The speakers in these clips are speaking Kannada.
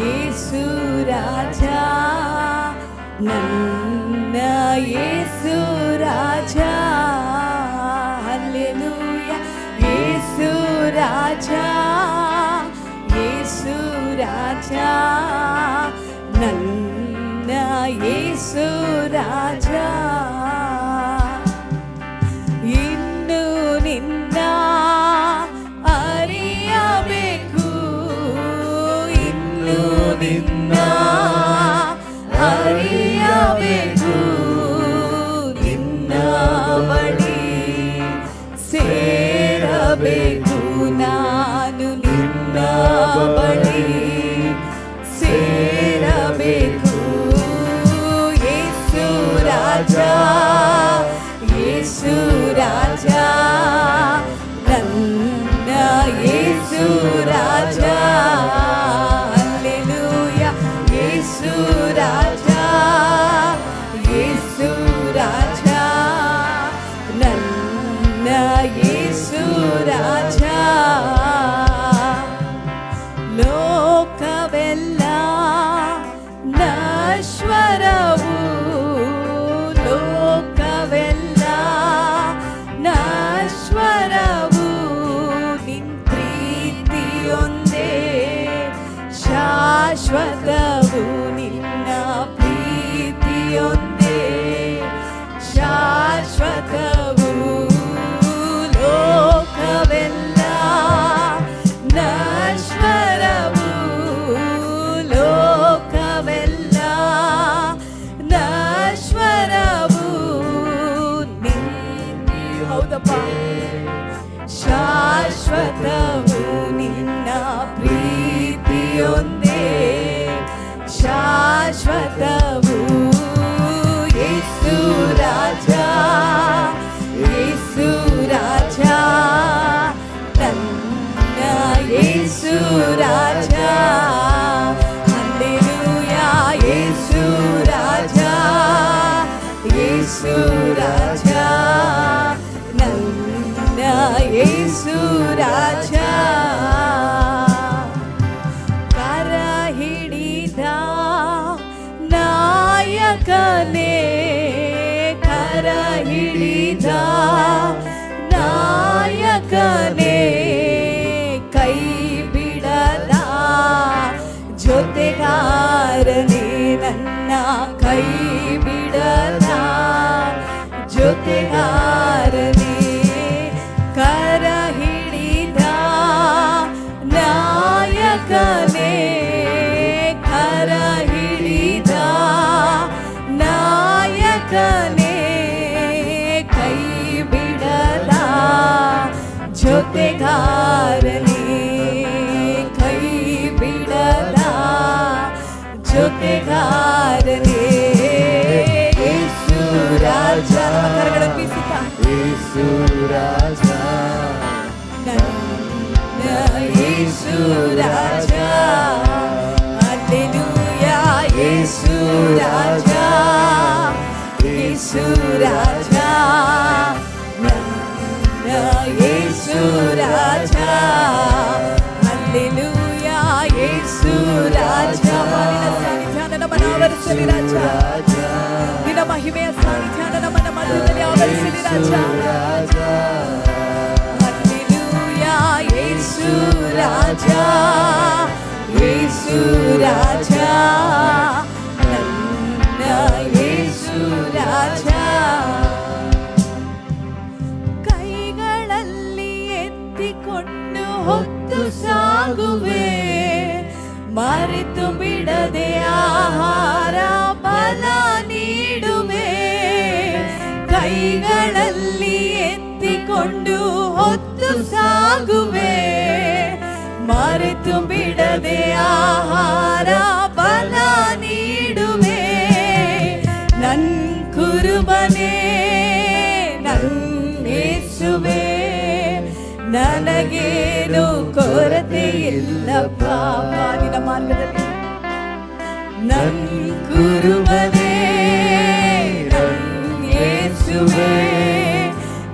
ಯೇಸು ರಾಜ, ನನ್ನ ಯೇಸು ರಾಜ, ಹಲ್ಲೆಲೂಯ. ಯೇಸು ರಾಜ, ಯೇಸು ರಾಜ, ನನ್ನ ಯೇಸು ರಾಜ. ಇನ್ನು ನಿನ್ನ ಅರಿಯಬೇಕು, ಇನ್ನು ನಿನ್ನ ಅರಿಯಬೇಕು, ನಿನ್ನ ಬಳಿ ಸೇರಬೇಕು, ನಾನು ನಿನ್ನ ಬಳಿ ಸೇರಬೇಕು. ಯೇಸು ರಾಜ, ಯೇಸು ರಾಜ, ನನ್ನ ಯೇಸು ರಾಜ, ಹಲ್ಲೆಲೂಯ. ಯೇಸು ರಾಜ, ಯೇಸು ರಾಜ, ನನ್ನ ಯೇಸು ರಾಜ. ಲೋಕವೆಲ್ಲ ನಶ್ವರವು, ಲೋಕವೆಲ್ಲ ನಶ್ವರವು, ನಿನ್ ಪ್ರೀತಿಯೊಂದೇ ಶಾಶ್ವತವು, ನಿನ್ನ ಪ್ರೀತಿಯೊಂದೇ ಶಾಶ್ವತವು. ಲೋಕವೆಲ್ಲ ನಶ್ವರವು, ಲೋಕವೆಲ್ಲ ನಶ್ವರವು, ನೀತಿ ಹೌದಪ್ಪ ಶಾಶ್ವತವು, ನಿನ್ನ ಪ್ರೀತಿಯೊಂದೇ ಶಾಶ್ವತವು. ಯೇಸು ರಾಜ, ಯೇಸು ರಾಜ, ನನ್ನ ಯೇಸು ರಾಜ, ಹಲ್ಲೆಲೂಯ. ಯೇಸು ರಾಜ, ಯೇಸು ರಾಜ, ನನ್ನ ಯೇಸು ರಾಜ. ಕರ ಹಿಡಿದ ನಾಯಕನೇ, ಕರ ಹಿಡಿದ ನಾಯಕನೇ, ಕೈ ಬಿಡದ ಜೊತೆಗಾರನೇ, ನನ್ನ ಕೈ ಬಿಡದ ಜೊತೆಗಾರನೇ. ಕರ ಹಿಡಿದ ನಾಯಕನೇ, ಕರ ಹಿಡಿದ ನಾಯಕನೇ, ಕೈ ಬಿಡದ ಜೊತೆಗಾರನೇ, ಕೈ ಬಿಡದ ಜೊತೆಗಾರನೇ. ಯೇಸು ರಾಜ, ಕರಗಳನ್ನು ಬೀಸುತ್ತ ಯೇಸು ರಾಜ, ನನ್ನ ಯೇಸು ರಾಜ, ಹಲ್ಲೆಲೂಯ. ಯೇಸು ರಾಜ, ಯೇಸು ರಾಜ, ನನ್ನ ಯೇಸು ರಾಜ, ಹಲ್ಲೆಲೂಯ. ಯೇಸು ರಾಜ, ನಿನ್ನ ಸಾನ್ನಿಧ್ಯ ನಮ್ಮನ್ನು ಆವರಿಸಲಿ ರಾಜ, ನಿನ್ನ ಮಹಿಮೆಯ ಸಾನ್ನಿಧ್ಯ ನಮ್ಮನ್ನ ಮಧ್ಯದಲ್ಲಿ ಆವರಿಸಲಿ ರಾಜ, ಹಲ್ಲೆಲೂಯ. ಯೇಸು ರಾಜ, ಯೇಸು ರಾಜ, ನನ್ನ ಯೇಸು ರಾಜ. ಕೈಗಳಲ್ಲಿ ಎತ್ತಿಕೊಂಡು ಹೊತ್ತು ಸಾಗುವೆ, ಮರೆತು ಬಿಡದೆ ಆಹಾರ ಬಲ ನೀಡುವೆ. ಕೈಗಳಲ್ಲಿ ಎತ್ತಿಕೊಂಡು ಹೊತ್ತು ಸಾಗುವೆ, ಮರೆತು ಬಿಡದೆ ಆಹಾರ ಬಲ ನೀಡುವೆ. ನನ್ ಕುರುಬನೇ, ನನ್ನೇಸುವೆ, ನನಗೇನು ಕೊರತೆ ಇಲ್ಲಪ್ಪ. ನಿನ್ನ ಮಾರ್ಗದಲ್ಲಿ ನನ್ ಕುರುಬನೇ, ನನ್ನೇಸುವೆ,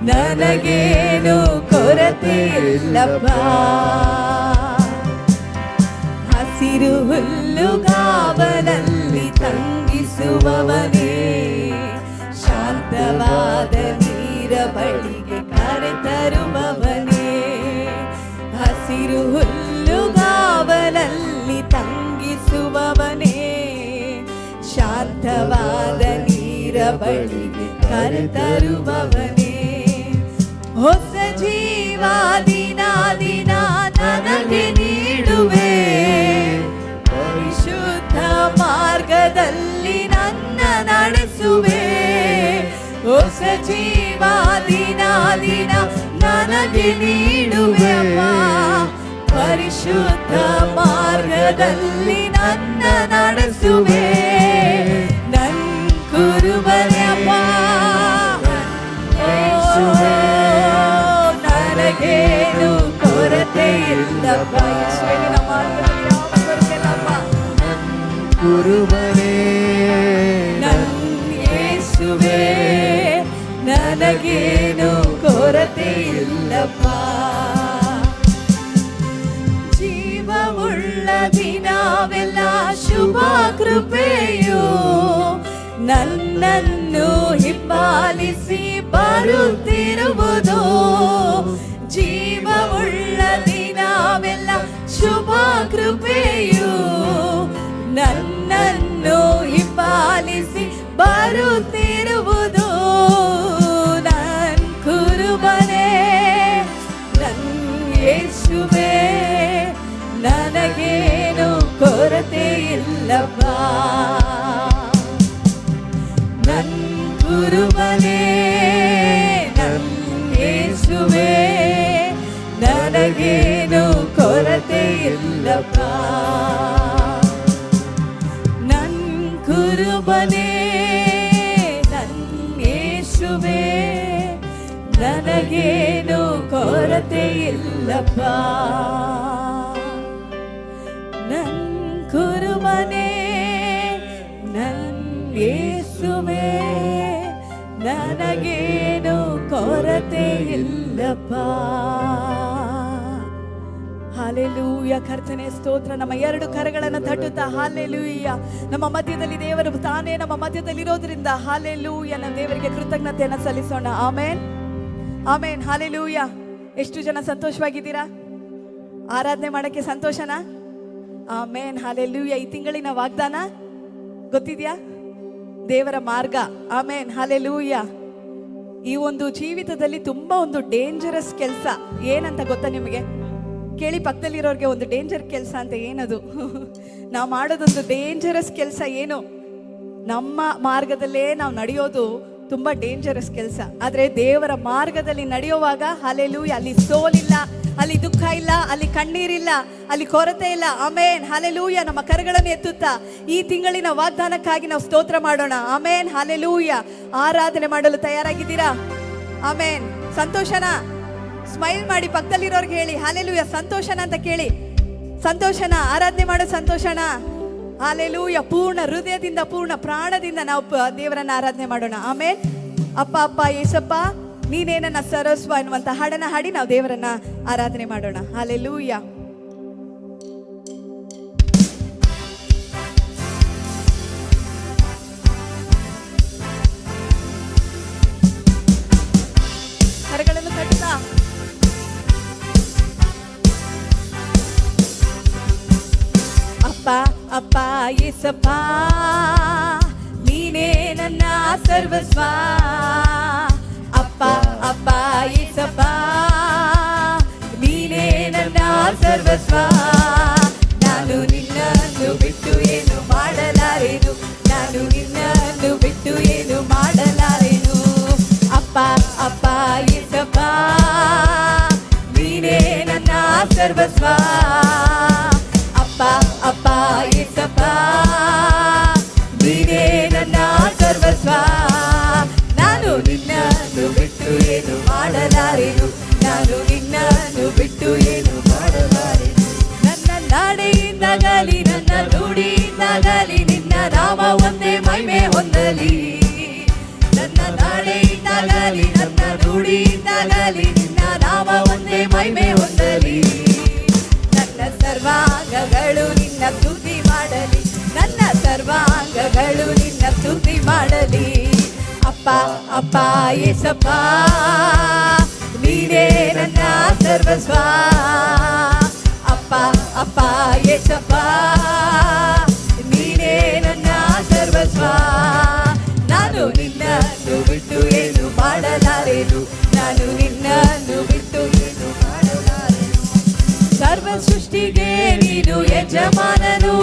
ನನಗೇನು ಕೊರತೆ ಇಲ್ಲಪ್ಪ. ಹಸಿರು ಹುಲ್ಲುಗಾವಲಲ್ಲಿ ತಂಗಿಸುವವನೇ, ಶಾಂತವಾದ ನೀರ ಬಳಿಗೆ ಕರೆತರುವವನೇ. ಹಸಿರು ಹುಲ್ಲುಗಾವಲಲ್ಲಿ ತಂಗಿಸುವವನೇ, ಶಾಂತವಾದ ನೀರ ಬಳಿಗೆ ಕರೆತರುವವನೇ. ಹೊಸ ಜೀವ ದಿನ ದಿನ ನನಗೆ ನೀಡುವೆ, ಪರಿಶುದ್ಧ ಮಾರ್ಗದಲ್ಲಿ ನನ್ನ ನಡೆಸುವೆ. ಹೊಸ ಜೀವ ದಿನ ದಿನ ನನಗೆ ನೀಡುವೆ ಅಪ್ಪ, ಪರಿಶುದ್ಧ ಮಾರ್ಗದಲ್ಲಿ ನನ್ನ ನಡೆಸುವೆ. ನನ್ನ ಕುರುಬನೇ ಅಪ್ಪ, ನನಗೇನು ಕೊರತೆ ಇಲ್ಲಪ್ಪ. ಯೇಸುವಿನ ಮಾರ್ಗದಲ್ಲಿ ಯಾವ ಕೊರತೆ ಇಲ್ಲಪ್ಪ. ಕುರುಬನೇ ನನ್ನ ಯೇಸುವೇ, ನನಗೇನು ಕೊರತೆ ಇಲ್ಲಪ್ಪ. ಜೀವವುಳ್ಳ ದಿನವೆಲ್ಲ ಶುಭ ಕೃಪೆಯು ನನ್ನನ್ನು ಹಿಂಬಾಲಿಸಿ ಬರುತ್ತಿರುವುದು. ಜೀವವುಳ್ಳ ದಿನವೆಲ್ಲ ಶುಭ ಕೃಪೆಯು ನನ್ನನ್ನು ಹಿಂಬಾಲಿಸಿ ಬರುತ್ತಿರುವುದು. ನನ್ನ ಕುರುಬನೇ, ನನ್ನ ಯೇಸುವೇ, ನನಗೇನು ಕೊರತೆ ಇಲ್ಲಪ್ಪ. ನನ್ನ ಕುರುಬನೇ, ನನ್ನ ಯೇಸುವೇ, ನನಗೇನು ಕೊರತೆ ಇಲ್ಲಪ್ಪ. ನನ್ನ ಕುರುಬನೇ, ನನ್ನ ಯೇಸುವೇ, ನನಗೇನು ಕೊರತೆ ಇಲ್ಲಪ್ಪ. ನನ್ನ ಕುರುಬನೇ, ನನ್ನ ಯೇಸುವೇ, ನನಗೇನು ಕೊರತೆ ಇಲ್ಲಪ್ಪ. ಹಾಲೆಲೂಯ. ಕರ್ತನೇ ಸ್ತೋತ್ರ. ನಮ್ಮ ಎರಡು ಕರಗಳನ್ನು ತಟ್ಟುತ್ತಾ ಹಾಲೆಲೂಯ. ನಮ್ಮ ಮಧ್ಯದಲ್ಲಿ ದೇವರು ತಾನೇ ನಮ್ಮ ಮಧ್ಯದಲ್ಲಿರೋದ್ರಿಂದ ಹಾಲೆಲೂಯ, ನಮ್ಮ ದೇವರಿಗೆ ಕೃತಜ್ಞತೆಯನ್ನು ಸಲ್ಲಿಸೋಣ. ಆಮೇನ್, ಆಮೇನ್, ಹಾಲೆಲೂಯ. ಎಷ್ಟು ಜನ ಸಂತೋಷವಾಗಿದ್ದೀರಾ? ಆರಾಧನೆ ಮಾಡಕ್ಕೆ ಸಂತೋಷನಾ? ಆಮೇನ್, ಹಾಲೆಲೂಯ. ಈ ತಿಂಗಳಿನ ವಾಗ್ದಾನ ಗೊತ್ತಿದ್ಯಾ? ದೇವರ ಮಾರ್ಗ. ಆಮೇನ್, ಹಾಲೆಲೂಯ. ಈ ಒಂದು ಜೀವಿತದಲ್ಲಿ ತುಂಬಾ ಒಂದು ಡೇಂಜರಸ್ ಕೆಲಸ ಏನಂತ ಗೊತ್ತಾ ನಿಮಗೆ? ಕೇಳಿ ಪಕ್ಕದಲ್ಲಿರೋರಿಗೆ, ಒಂದು ಡೇಂಜರ್ ಕೆಲಸ ಅಂತ ಏನದು? ನಾವು ಮಾಡೋದೊಂದು ಡೇಂಜರಸ್ ಕೆಲಸ ಏನು? ನಮ್ಮ ಮಾರ್ಗದಲ್ಲೇ ನಾವು ನಡೆಯೋದು ತುಂಬಾ ಡೇಂಜರಸ್ ಕೆಲಸ. ಆದ್ರೆ ದೇವರ ಮಾರ್ಗದಲ್ಲಿ ನಡೆಯುವಾಗ ಹಾಲೆಲೂಯ, ಅಲ್ಲಿ ಸೋಲಿಲ್ಲ, ಅಲ್ಲಿ ದುಃಖ ಇಲ್ಲ, ಅಲ್ಲಿ ಕಣ್ಣೀರಿಲ್ಲ, ಅಲ್ಲಿ ಕೊರತೆ ಇಲ್ಲ. ಆಮೇನ್, ಹಾಲೆಲೂಯ. ನಮ್ಮ ಕರಗಳನ್ನು ಎತ್ತುತ್ತಾ ಈ ತಿಂಗಳಿನ ವಾಗ್ದಾನಕ್ಕಾಗಿ ನಾವು ಸ್ತೋತ್ರ ಮಾಡೋಣ. ಆಮೇನ್, ಹಾಲೆಲೂಯ. ಆರಾಧನೆ ಮಾಡಲು ತಯಾರಾಗಿದ್ದೀರಾ? ಆಮೇನ್. ಸಂತೋಷನಾ? ಸ್ಮೈಲ್ ಮಾಡಿ ಪಕ್ಕದಲ್ಲಿರೋರ್ಗೆ ಹೇಳಿ ಹಾಲೆಲೂಯ, ಸಂತೋಷನ ಅಂತ ಕೇಳಿ. ಸಂತೋಷನ? ಆರಾಧನೆ ಮಾಡೋ ಸಂತೋಷನ? ಹಾಲೆಲೂಯ. ಪೂರ್ಣ ಹೃದಯದಿಂದ ಪೂರ್ಣ ಪ್ರಾಣದಿಂದ ನಾವು ದೇವರನ್ನ ಆರಾಧನೆ ಮಾಡೋಣ. ಆಮೇನ್. ಅಪ್ಪ ಅಪ್ಪ ಯೇಸಪ್ಪ ನೀನೇ ನನ್ನ ಸರ್ವಸ್ವ ಎನ್ನುವಂತ ಹಾಡನ್ನ ಹಾಡಿ ನಾವು ದೇವರನ್ನ ಆರಾಧನೆ ಮಾಡೋಣ. ಹಾಲೆಲೂಯ. ಕರಗಳನ್ನು ತಟ್ಟುತ್ತಾ ಅಪ್ಪ ಅಪ್ಪ ಯೇಸಪ್ಪ ನೀನೇ ನನ್ನ ಸರ್ವಸ್ವ. ಅಪ್ಪ ಅಪ್ಪ ಯೇಸಪ್ಪ ನೀನೇ ನನ್ನ ಸರ್ವಸ್ವ. ನಾನು ನಿನ್ನನ್ನು ಬಿಟ್ಟು ಏನು ಮಾಡಲಾರೆನು, ನಾನು ನಿನ್ನನ್ನು ಬಿಟ್ಟು ಏನು ಮಾಡಲಾರೆನು. ಅಪ್ಪ ಅಪ್ಪ ಯೇಸಪ್ಪ ನೀನೇ ನನ್ನ ಸರ್ವಸ್ವ. ಅಪ್ಪ ಅಪ್ಪ ಯೇಸಪ್ಪ ನೀನೇ ನನ್ನ ಸರ್ವಸ್ವ. ನಾನು ನಿನ್ನನ್ನು ಬಿಟ್ಟು ಏನು ಮಾಡಲಾರೆನು, ನಾನು ನಿನ್ನನ್ನು ಬಿಟ್ಟು ಏನು ಮಾಡಲಾರೆನು. ನನ್ನ ನಡೆಯಿಂದಾಗಲಿ ನನ್ನ ನುಡಿಯಿಂದಾಗಲಿ ನಿನ್ನ ನಾಮ ಒಂದೇ ಮಹಿಮೆ ಹೊಂದಲಿ. ನನ್ನ ನಡೆಯಿಂದಾಗಲಿ ನನ್ನ ನುಡಿಯಿಂದಾಗಲಿ ನಿನ್ನ ನಾಮ ಒಂದೇ ಮಹಿಮೆ ಹೊಂದಲಿ. ನನ್ನ ಸರ್ವಾಂಗಗಳು ನಿನ್ನ ನಿನ್ನ ಸ್ತುತಿ ಮಾಡಲಿ, ನನ್ನ ಸರ್ವಾಂಗಗಳು ನಿನ್ನ ಸ್ತುತಿ ಮಾಡಲಿ. ಅಪ್ಪ ಅಪ್ಪ ಯೇಸಪ್ಪ, ನೀನೇ ನನ್ನ ಸರ್ವಸ್ವ. ಅಪ್ಪ ಅಪ್ಪ ಯೇಸಪ್ಪ, ನೀನೇ ನನ್ನ ಸರ್ವಸ್ವ. ನಾನು ನಿನ್ನನ್ನು ಬಿಟ್ಟು ಏನು ಮಾಡಲಾರೆನು, ನಾನು ನಿನ್ನನ್ನು ಬಿಟ್ಟು ಏನು ಮಾಡಲಾರೆನು. ಸರ್ವ ಸೃಷ್ಟಿಗೆ ನೀನು ಯಜಮಾನನು,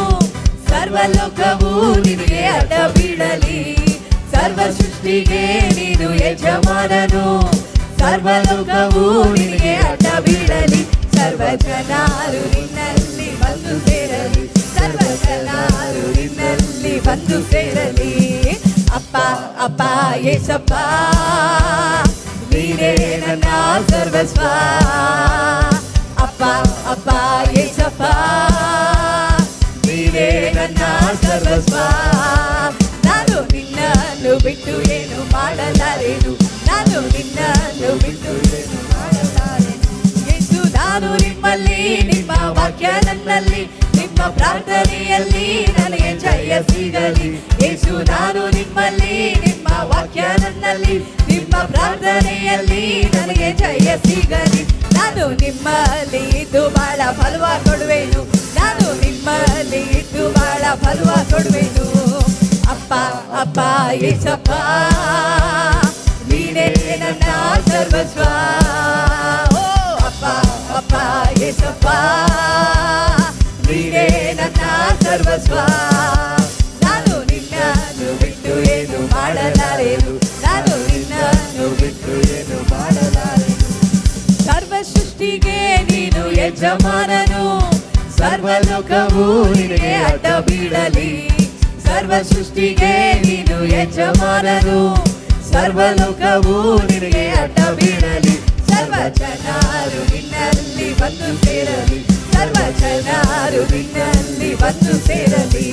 ಸರ್ವಲೋಕವು ನಿನಗೆ ಅಡ್ಡ ಬೀಳಲಿ. ಸರ್ವ ಸೃಷ್ಟಿಗೆ ನೀನು ಯಜಮಾನನು, ಸರ್ವಲೋಕವು ನಿನಗೆ ಅಡ್ಡ ಬೀಳಲಿ. ಸರ್ವ ಜನರು ನಿನ್ನಲ್ಲಿ ಬಂದು ಸೇರಲಿ, ಸರ್ವ ಜನರು ನಿನ್ನಲ್ಲಿ ಬಂದು ಸೇರಲಿ. ಅಪ್ಪ ಅಪ್ಪ ಯೇಸಪ್ಪ, ನೀನೇ ನನ್ನ ಸರ್ವಸ್ವ. ಅಪ್ಪ ಅಪ್ಪ ಯೇಸಪ್ಪ, ನೀನೇ ನನ್ನ ಸರ್ವಸ್ವ. ನಾನು ನಿನ್ನನ್ನು ಬಿಟ್ಟು ಏನು ಮಾಡಲಾರೆನು, ನಾನು ನಿನ್ನನ್ನು ಬಿಟ್ಟು ಏನು ಮಾಡಲಾರೆನು. ಯೇಸು ನಾನು ನಿಮ್ಮಲ್ಲಿ, ನಿಮ್ಮ ವಾಕ್ಯ ನನ್ನಲ್ಲಿ, ನಿಮ್ಮ ಪ್ರಾರ್ಥನೆಯಲ್ಲಿ ನನಗೆ ಜಯ ಸಿಗಲಿ. ಯೇಸು ನಾನು ನಿಮ್ಮಲ್ಲಿ, ನಿಮ್ಮ ವಾಕ್ಯ ನನ್ನಲ್ಲಿ, ನಿಮ್ಮ ಪ್ರಾರ್ಥನೆಯಲ್ಲಿ ನನಗೆ ಜಯ ಸಿಗಲಿ. ನಾನು ನಿಮ್ಮಲ್ಲಿ ಇದ್ದು ಬಹಳ ಫಲವ ಕೊಡುವೆನು, ನಾನು ನಿಮ್ಮಲ್ಲಿ ಇದ್ದು ಬಹಳ ಫಲವ ಕೊಡುವೆನು. ಅಪ್ಪ ಅಪ್ಪ ಯೇಸಪ್ಪ, ನೀನೇ ನನ್ನ ಸರ್ವಸ್ವ. ಓ ಅಪ್ಪ ಅಪ್ಪ ಯೇಸಪ್ಪ, ನೀನೇ ನನ್ನ ಸರ್ವಸ್ವ. ನಾನು ನಿನ್ನನ್ನು ಬಿಟ್ಟು ಏನು ಮಾಡಲಾರೆನು, ನಾನು ನಿನ್ನನ್ನು ಬಿಟ್ಟು ಏನು ಮಾಡಲಾರೆನು. ಸರ್ವ ಸೃಷ್ಟಿಗೆ ನೀನು ಯಜಮಾನನು, ಸರ್ವಲೋಕವು ನಿನಗೆ ಅಡ್ಡ ಬೀಳಲಿ. ಸರ್ವ ಸೃಷ್ಟಿಗೆ ನೀನು ಯಜಮಾನನು, ಸರ್ವಲೋಕವು ನಿನಗೆ ಅಡ್ಡ ಬೀಳಲಿ. ಸರ್ವ ಜನರು ನಿನ್ನಲ್ಲಿ ಬಂದು ಸೇರಲಿ, ಸರ್ವ ಜನರು ನಿನ್ನಲ್ಲಿ ಬಂದು ಸೇರಲಿ.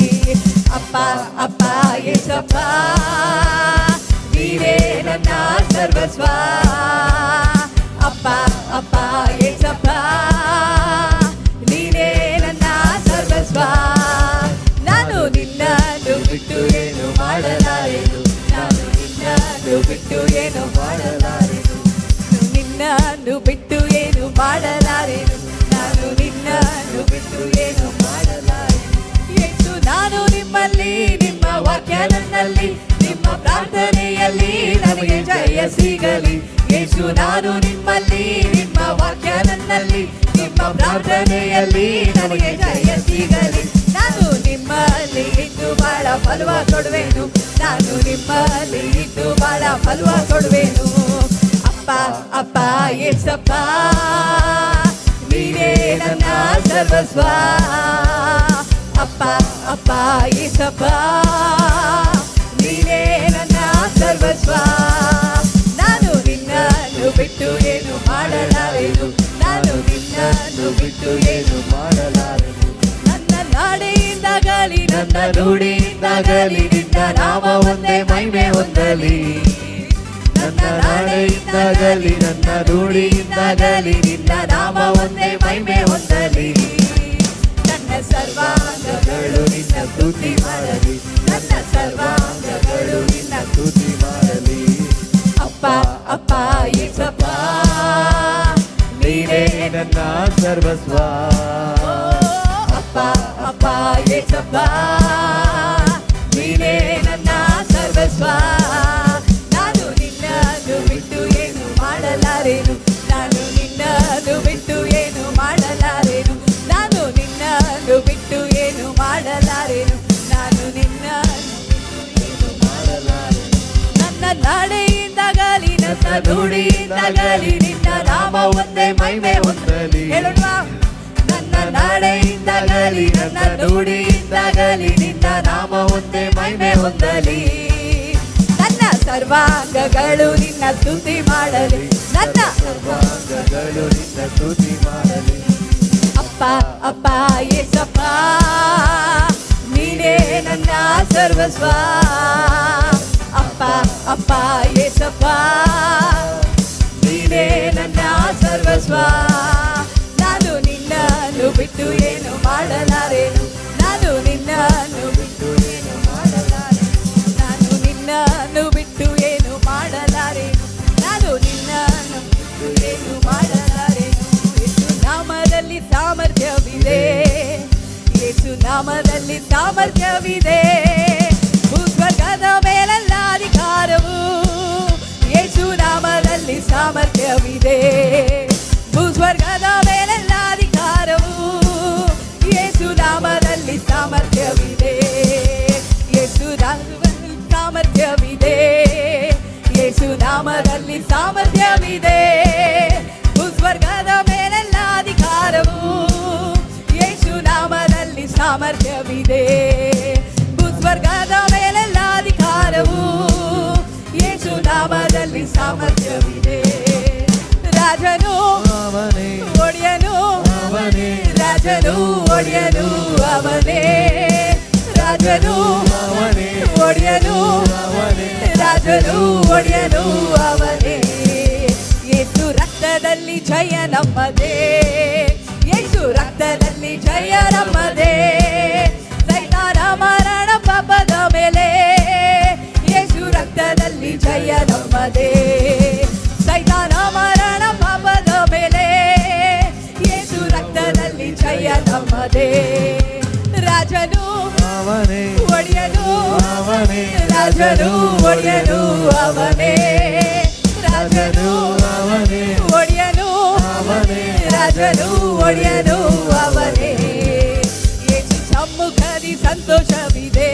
ಅಪ್ಪ ಅಪ್ಪ ಯೇಸಪ್ಪ, ನೀನೇ ನನ್ನ ಸರ್ವಸ್ವ. ಅಪ್ಪ ಅಪ್ಪ ಯೇಸಪ್ಪ, ನೀನೇ ನನ್ನ ಸರ್ವಸ್ವ. ನಾನು ನಿನ್ನನ್ನು ಬಿಟ್ಟು ಏನು ಮಾಡಲಾರೆನು, ನಾನು ನಿನ್ನನ್ನು ಬಿಟ್ಟು ಏನು ಮಾಡಲಾರೆನು. ನಿನ್ನನ್ನು ಬಿಟ್ಟು ಏನು ಮಾಡಲಾರೆನು, ನಾನು ನಿನ್ನನ್ನು ಬಿಟ್ಟು ಏನು ಮಾಡಲಾರೆನು. ಯೇಸು ನಾನು ನಿಮ್ಮಲ್ಲಿ, ನಿಮ್ಮ ವಾಕ್ಯ ನನ್ನಲ್ಲಿ, ನಿಮ್ಮ ಪ್ರಾರ್ಥನೆಯಲ್ಲಿ ನನಗೆ ಜಯ ಸಿಗಲಿ. ಯೇಸು ನಾನು ನಿಮ್ಮಲ್ಲಿ, ನಿಮ್ಮ ವಾಕ್ಯ ನನ್ನಲ್ಲಿ, ನಿಮ್ಮ ಪ್ರಾರ್ಥನೆಯಲ್ಲಿ ನನಗೆ ಜಯ ಸಿಗಲಿ. ನಾನು ನಿಮ್ಮಲ್ಲಿ ಇದ್ದು ಬಹಳ ಫಲವ ಕೊಡುವೆನು, ನಾನು ನಿಮ್ಮಲ್ಲಿ ಇದ್ದು ಬಹಳ ಫಲವ ಕೊಡುವೆನು. ಅಪ್ಪ ಅಪ್ಪ ಯೇಸಪ್ಪ, ನೀನೇ ನನ್ನ ಸರ್ವಸ್ವ. ಅಪ್ಪ ಅಪ್ಪ ಯೇಸಪ್ಪ, ನೀನೇ ನನ್ನ ಸರ್ವಸ್ವ. ನಾನು ನಿನ್ನನ್ನು ಬಿಟ್ಟು ಏನು ಮಾಡಲಾರೆನು, ನಾನು ನಿನ್ನನ್ನು ಬಿಟ್ಟು ಏನು ಮಾಡಲಾರೆನು. ನನ್ನ ನಾಡೆಯಿಂದಾಗಲಿ ನನ್ನ ನುಡಿಯಿಂದಾಗಲಿ ನಿನ್ನ ನಾಮ ಒಂದೇ ಮಹಿಮೆ ಹೊಂದಲಿ. ನನ್ನ ನಾಡೆಯಿಂದಾಗಲಿ ನನ್ನ ನುಡಿಯಿಂದಾಗಲಿ ನಿನ್ನ ನಾಮ ಒಂದೇ ಮಹಿಮೆ ಹೊಂದಲಿ. ನನ್ನ ಸರ್ವಾಂಗಗಳು ನಿನ್ನ ಸ್ತುತಿ ಮಾಡಲಿ, ನನ್ನ ಸರ್ವಾಂಗಗಳು ನಿನ್ನ ಸ್ತುತಿ ಮಾಡಲಿ. ಅಪ್ಪ ಅಪ್ಪ ಯೇಸಪ್ಪ, ನೀನೇ ನನ್ನ ಸರ್ವಸ್ವ. ಅಪ್ಪ ಅಪ್ಪ ಯೇಸಪ್ಪ, ನೀನೇ ನನ್ನ ಸರ್ವಸ್ವ. ನಾನು ನಿನ್ನನ್ನು ಬಿಟ್ಟು ಏನು ಮಾಡಲಾರೆನು, ನಾನು ನಿನ್ನನ್ನು ಬಿಟ್ಟು ಏನು ಮಾಡಲಾರೆನು, ನಾನು ನಿನ್ನನ್ನು ಬಿಟ್ಟು ಏನು ಮಾಡಲಾರೆನು, ನಾನು ನಿನ್ನನ್ನು ಬಿಟ್ಟು ಏನು ಮಾಡಲಾರೆನು. ನನ್ನ ನಾಡೆಯಿಂದಾಗಲಿ ನನ್ನ ನುಡಿಯಿಂದಾಗಲಿ ನಿನ್ನ ನಾಮ ಒಂದೇ ಮಹಿಮೆ ಹೊಂದಲಿ. ಹೇಳೋಣ, ನನ್ನ ನಾಡೆಯಿಂದಾಗಲಿ ನನ್ನ ನುಡಿಯಿಂದಾಗಲಿ ನಿನ್ನ ನಾಮ ಒಂದೇ ಮಹಿಮೆ ಹೊಂದಲಿ. ನನ್ನ ಸರ್ವಾಂಗಗಳು ನಿನ್ನ ಸ್ತುತಿ ಮಾಡಲಿ, ನನ್ನ ಸರ್ವಾಂಗಗಳು ನಿನ್ನ ಸ್ತುತಿ ಮಾಡಲಿ. ಅಪ್ಪ ಅಪ್ಪ ಯೇಸಪ್ಪ, ನೀನೇ ನನ್ನ ಸರ್ವಸ್ವ. ಅಪ್ಪ ಅಪ್ಪ ಯೇಸಪ್ಪ, ನೀನೇ ನನ್ನ ಸರ್ವಸ್ವ. ನಾನು ನಿನ್ನನ್ನು ಬಿಟ್ಟು ಏನು ಮಾಡಲಾರೆನು, ಯೇಸು ನಾಮದಲ್ಲಿ ಸಾಮರ್ಥ್ಯವಿದೆ. ಭೂಸ್ವರ್ಗದ ಮೇಲೆಲ್ಲ ಅಧಿಕಾರವು ಯೇಸು ನಾಮದಲ್ಲಿ ಸಾಮರ್ಥ್ಯವಿದೆ. ಭೂಸ್ವರ್ಗದ ಮೇಲೆಲ್ಲ ಅಧಿಕಾರವು ಯೇಸು ನಾಮದಲ್ಲಿ ಸಾಮರ್ಥ್ಯವಿದೆ. ಯೇಸು ನಾಮದಲ್ಲಿ ಸಾಮರ್ಥ್ಯವಿದೆ. ಯೇಸು ನಾಮದಲ್ಲಿ ಸಾಮರ್ಥ್ಯವಿದೆ. ಭೂಸ್ವರ್ಗದ ಮೇಲೆಲ್ಲ ಅಧಿಕಾರವು ಯೇಸು ನಾಮದಲ್ಲಿ ಸಾಮರ್ಥ್ಯವಿದೆ. ಭೂಸ್ವರ್ಗದ ಮೇಲೆಲ್ಲ ಅಧಿಕಾರವು ಯೇಸು ನಾಮದಲ್ಲಿ ಸಾಮರ್ಥ್ಯವಿದೆ. ರಾಜನು ಒಡೆಯನು ರಾಜನು ಒಡೆಯನು ಅವನೇ. ರಾಜನು ಒಡೆಯನು ರಾಜನು ಒಡೆಯನು ಅವನೇ. ಯೇಸು ರಕ್ತದಲ್ಲಿ ಜಯ ನಮ್ಮದೇ. ಯೇಸು ರಕ್ತದಲ್ಲಿ ಜಯ ನಮ್ಮದೇ. ಸೈತಾನ ಮರಣ ಪಾಪದ ಮೇಲೆ ಯೇಸು ರಕ್ತದಲ್ಲಿ ಜಯ ನಮ್ಮದೇ. ಸೈತಾನ ಮರಣ ಪಾಪದ ಮೇಲೆ ಯೇಸು ರಕ್ತದಲ್ಲಿ ಜಯ ನಮ್ಮದೇ. ರಾಜನು ಒಡೆಯನು ರಾಜನು ಒಡೆಯನು ಅವನೇ. ರಾಜನು ಒಡೆಯನು ರಾಜನು ಒಡೆಯನು ಅವನೇ. ಯೇಸು ಸಮ್ಮುಖದಿ ಸಂತೋಷವಿದೆ.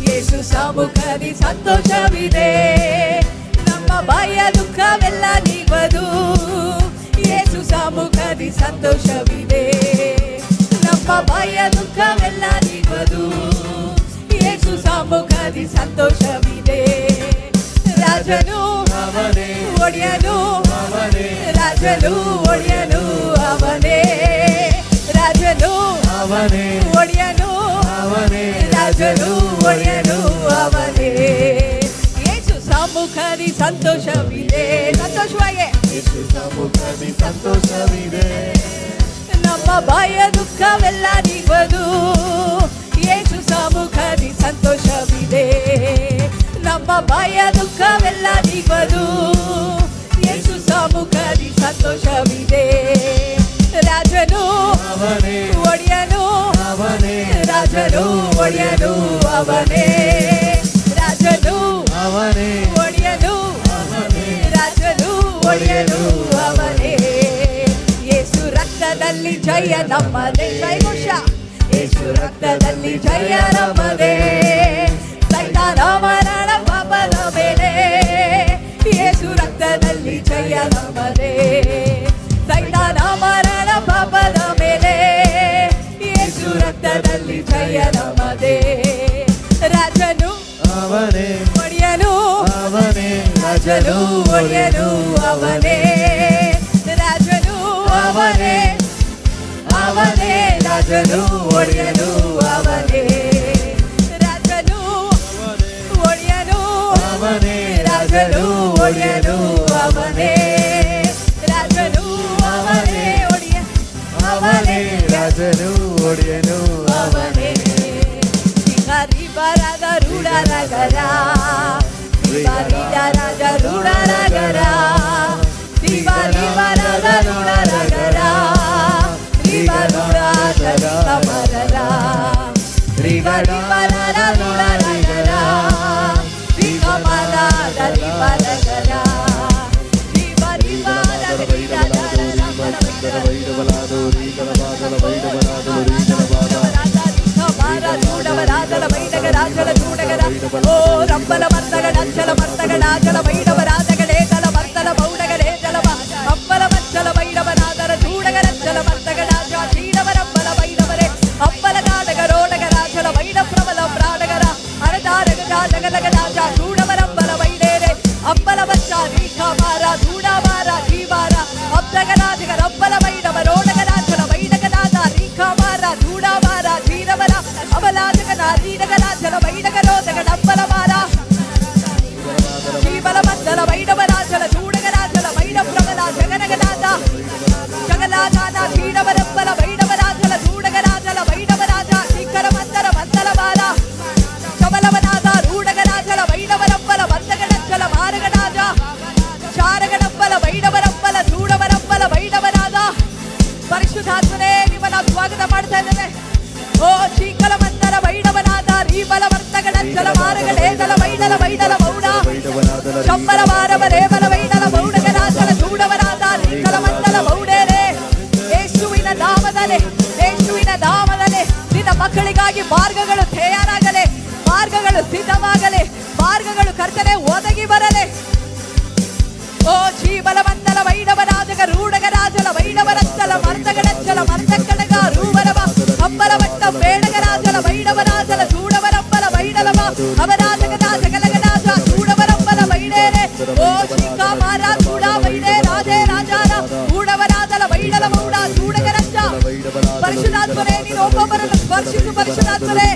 ಯೇಸು ಸಮ್ಮುಖದಿ ಸಂತೋಷವಿದೆ. ನಮ್ಮ ಭಯ ದುಃಖವೆಲ್ಲ ನೀಗುವುದು ಯೇಸು ಸಮ್ಮುಖದಿ ಸಂತೋಷವಿದೆ. ನಮ್ಮ ಭಯ ದುಃಖವೆಲ್ಲ ನೀಗುವುದು ಯೇಸು ಸಮ್ಮುಖದಿ ಸಂತೋಷವಿದೆ. ರಾಜನು ಒಡೆಯನು ರಾಜನು ಒಡೆಯನು ಅವನೇ. ರಾಜನು ಒಡೆಯನು ರಾಜನು ಒಡೆಯನು ಅವನೇ. ಯೇಸು ಸಮ್ಮುಖದಿ ಸಂತೋಷವಿದೆ. ಸಂತೋಷವಾಗೆ ಯೇಸು ಸಮ್ಮುಖದಿ ಸಂತೋಷವಿದೆ. ನಮ್ಮ ಭಯ ದುಃಖವೆಲ್ಲ ನೀಗುವುದು ಯೇಸು ಸಮ್ಮುಖದಿ ಸಂತೋಷವಿದೆ. ನಮ್ಮ ಭಯ ದುಃಖವೆಲ್ಲ ನೀಗುವುದು ಯೇಸು ಸಮ್ಮುಖದಿ ಸಂತೋಷವಿದೆ. ರಾಜನು ಒಡೆಯನು ರಾಜನು ಒಡೆಯನು ಅವನೇ. ರಾಜನು ಒಡೆಯನು ರಾಜನು ಒಡೆಯನು ಅವನೇ. ಯೇಸು ರಕ್ತದಲ್ಲಿ ಜಯ ನಮ್ಮದೇ. ಜಯಘೋಷ. ಯೇಸು ರಕ್ತದಲ್ಲಿ ಜಯ ನಮ್ಮದೇ. ಸೈತಾನ ಮರಣ ಪಾಪದ ಮೇಲೆ ಯೇಸು ರಕ್ತದಲ್ಲಿ ಜಯ ನಮ್ಮದೇ. ಸೈತಾನ ಮರಣ ಪಾಪದ ಮೇಲೆ ಯೇಸು ರಕ್ತದಲ್ಲಿ ಜಯ ನಮ್ಮದೇ. ರಾಜನು ಒಡೆಯನು ರಾಜನು ಒಡೆಯನು ಅವನೇ. ರಾಜನು ಅವನೇ ರಾಜನು ಒಡೆಯನು ಅವನೇ. ರಾಜನು ಒಡೆಯನು ರಾಜನು ಒಡೆಯನು ಅವನೇ. ರಾಜನು ಅವನೇ ರಾಜನು ಒಡೆಯನು ಅವನೇ. ಶ್ರೀಹರಿ ಬರದ ರೂಢರಗರ ರಾಜ ರೂಢರಗರ. ಶ್ರೀಹರಿ ಬರದ ರೂಢರಗರ ಸಮರರ. ಶ್ರೀಹರಿ ಬರದ ರೂಢರಗರ ಶ್ರೀಕಮಲದಲ್ಲಿ ಬರಗರ. ಶ್ರೀಹರಿ ರಂಬಲ ಮರ್ತಗಳ ಅಂಚಲ ಮರ್ತಗಳಾಚಲ ವೈಡವರಾಜಗಳೇ ಜಲ ಮರ್ತಲ ಮೌಡಗಳೇ ಜಲವ ಅಂಬಲ ಮಚ್ಚಲ ವೈಡವರಾದರ ಚೂಡಗರಂಚಲ ಮರ್ತಗಳಾಜ ಚೀಡವರಂಬಲ ವೈಡವರೇ ಅಂಬಲ ನಾಡಗರೋಡಗರಾಚಲ ವೈಡ ಪ್ರಬಲ ಪ್ರಾಡಗರ ಅರದಾರಗ ಜಗಲಗರಾಜ ಚೂಡವರಂಬಲ ವೈಡೇರೆ ಅಂಬಲ ಮಚ್ಚ ರೀಖಾಮಾರ ಚೂಡಾಮಾರ ಜೀವಾರ ಅಬ್ದಗರಾಜಗರ ಅಂಬಲ ವೈಡವರೋಡಗರಾಚಲ ವೈಡಗರಾದ ರೀಖಾಮಾರ ಚೂಡಾಮಾರ ಜೀರವರ ಅಬಲಾಜಗನ ರೀಡಗರಾಚಲ ವೈಡಗರೋದಗ ಅಂಬಲ ಮಾರ ಜೀವಲ ಮಂದಲ ವೈಡ ಶೀಕಲ ಮಂದರ ವೈಡವನಾದ ರೀಬಲ ವರ್ತಗಳ ಚಲ ಮಾರಗಳೇದಲ ವೈಡಲ ವೈಡಲ ಮೌಡ ಶಂಬರ ವಾರವರೇಬಲ ವೈಡಲ ಮೌಡಗರಾಜಲ ಚೂಡವರಾದ ರೀಕಲ ಮಂದಲ ಮೌಡೇರೆ. ಯೇಸುವಿನ ನಾಮದಲ್ಲಿ, ಯೇಸುವಿನ ನಾಮದಲ್ಲಿ ನಿನ್ನ ಮಕ್ಕಳಿಗಾಗಿ ಮಾರ್ಗಗಳು ತಯಾರಾಗಲಿ, ಮಾರ್ಗಗಳು ಸಿದ್ಧವಾಗಲಿ, ಮಾರ್ಗಗಳು ಕರ್ತನೆ ಒದಗಿ ಬರಲಿ. ಓ ಜೀವಲ ಮಂದಲ ವೈಡವರಾಜಗ ರೂಢಗರಾಜಲ ವೈಡವರಚ್ಚಲ ಮರ್ತಗಡಚ್ಚಲ ಮರ್ತಕಡಗ ರೂವರವ ಅಂಬರವಟ್ಟ ಬೇಡಗರಾಜಲ ವೈಡವರಾಜಲ ಚೂಡವರಂಬಲ ವೈಡಲವ ಅವರಾಜಗದ ಜಗಲಗರಾಜ ಚೂಡವರಂಬಲ ವೈಡೇರೆ. ಓ ಶ್ರೀಕಾ ಮಾರ ಚೂಡ ವೈಡೇ ರಾಜೇ ರಾಜಾರ ಚೂಡವರಾಜಲ ವೈಡಲ ಮೌಡ ಚೂಡಗರಚ್ಚ. ಪರಿಶುದ್ಧಾತ್ಮನೇ ನೀನು ಒಬ್ಬೊಬ್ಬರನ್ನು ಸ್ಪರ್ಶಿಸು, ಪರಿಶುದ್ಧಾತ್ಮನೇ